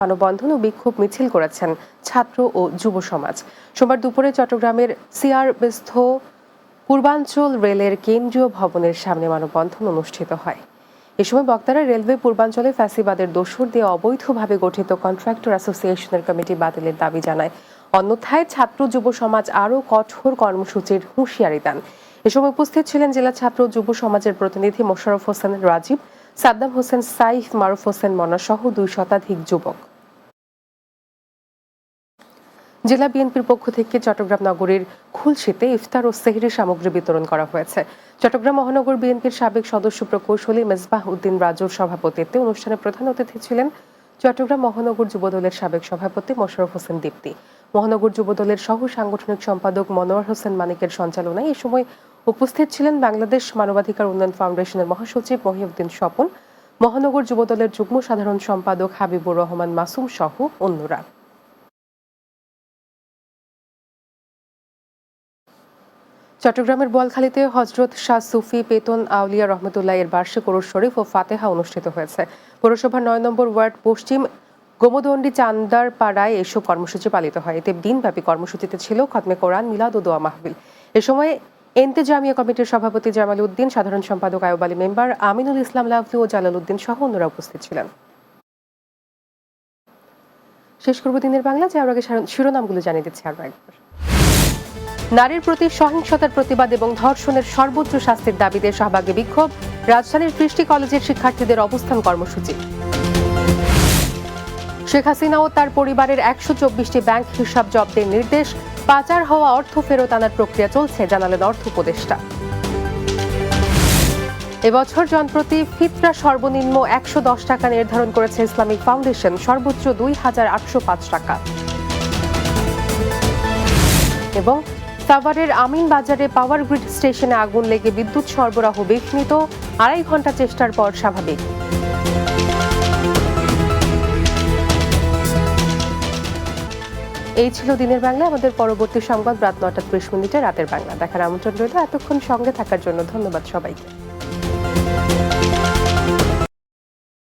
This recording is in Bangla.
মানববন্ধন ও বিক্ষোভ মিছিল করেছেন ছাত্র ও যুব সমাজ। সোমবার দুপুরে চট্টগ্রামের সিআরবেস্থ পূর্বাঞ্চল রেলের কেন্দ্রীয় ভবনের সামনে মানববন্ধন অনুষ্ঠিত হয়। এ সময় বক্তারা রেলওয়ে পূর্বাঞ্চলে ফ্যাসিবাদের দোসর দিয়ে অবৈধভাবে গঠিত কন্ট্রাক্টর অ্যাসোসিয়েশনের কমিটি বাতিলের দাবি জানায়। অন্যথায় ছাত্র যুব সমাজ আরও কঠোর কর্মসূচির হুঁশিয়ারি দেন। এ সময় উপস্থিত ছিলেন জেলা ছাত্র যুব সমাজের প্রতিনিধি মোশাররফ হোসেন রাজীব, সাদ্দাম হোসেন সাইফ, মারুফ হোসেন মনা সহ 2 শতাধিক যুবক। জেলা বিএনপির পক্ষ থেকে চট্টগ্রাম নগরীর খুলশীতে ইফতার ও সেহরি সামগ্রী বিতরণ করা হয়েছে। চট্টগ্রাম মহানগর বিএনপির সাবেক সদস্য প্রকৌশলী মেজবাহ উদ্দিন রাজুর সভাপতিত্বে অনুষ্ঠানে প্রধান অতিথি ছিলেন চট্টগ্রাম মহানগর যুবদলের সাবেক সভাপতি মোশাররফ হোসেন দীপ্তি। মহানগর যুবদলের সহ সাংগঠনিক সম্পাদক মনোয়ার হোসেন মানিকের সঞ্চালনায় এ সময় উপস্থিত ছিলেন বাংলাদেশ মানবাধিকার উন্নয়ন ফাউন্ডেশনের মহাসচিব মহিউদ্দিন স্বপন, মহানগর যুবদলের যুগ্ম সাধারণ সম্পাদক হাবিবুর রহমান মাসুম সহ অন্যরা। চট্টগ্রামের বোয়ালখালীতে হযরত শাহ সুফি পেতন আউলিয়া রহমতুল্লাহ এর বার্ষিক ওরস শরীফ ও ফাতেহা অনুষ্ঠিত হয়েছে। পৌরসভার 9 নম্বর ওয়ার্ড পশ্চিম গোমদণ্ডী চান্দার পাড়ায় এসব কর্মসূচি পালিত হয়। এতে দিনব্যাপী কর্মসূচিতে ছিল খতমে কোরআন, মিলাদ ও দোয়া মাহফিল। এ সময় এন্তেজামিয়া কমিটির সভাপতি জামাল উদ্দিন, সাধারণ সম্পাদক আয়ুব আলী মেম্বার, আমিনুল ইসলাম লাভলু ও জালাল উদ্দিন সহ অন্যরা উপস্থিত ছিলেন। শেষ করব দিনের বাংলা, যাওয়ার আগে শিরোনামগুলো জানিয়ে দিচ্ছি আরও একবার। নারীর প্রতি সহিংসতার প্রতিবাদ এবং ধর্ষণের সর্বোচ্চ শাস্তির দাবিতে শাহবাগে বিক্ষোভ, রাজধানীর কৃষ্টি কলেজের শিক্ষার্থীদের অবস্থান কর্মসূচি। শেখ হাসিনা ও তার পরিবারের 124টি ব্যাংক হিসাব জব্দের নির্দেশ, পাচার হওয়া অর্থ ফেরত আনার প্রক্রিয়া চলছে, জানালেন অর্থ উপদেষ্টা। এবছর জনপ্রতি ফিতরা সর্বনিম্ন 110 টাকা নির্ধারণ করেছে ইসলামিক ফাউন্ডেশন, সর্বোচ্চ 2805 টাকা। এবং সাভারের আমিন বাজারে পাওয়ার গ্রিড স্টেশনে আগুন লেগে বিদ্যুৎ সরবরাহ বিঘ্নিত, 2.5 ঘন্টা চেষ্টার পর স্বাভাবিক। এই ছিল দিনের বাংলা। আমাদের পরবর্তী সংবাদ রাত 9টা 30 মিনিটে রাতের বাংলা দেখার আমন্ত্রণ রইল। এতক্ষণ সঙ্গে থাকার জন্য ধন্যবাদ সবাইকে।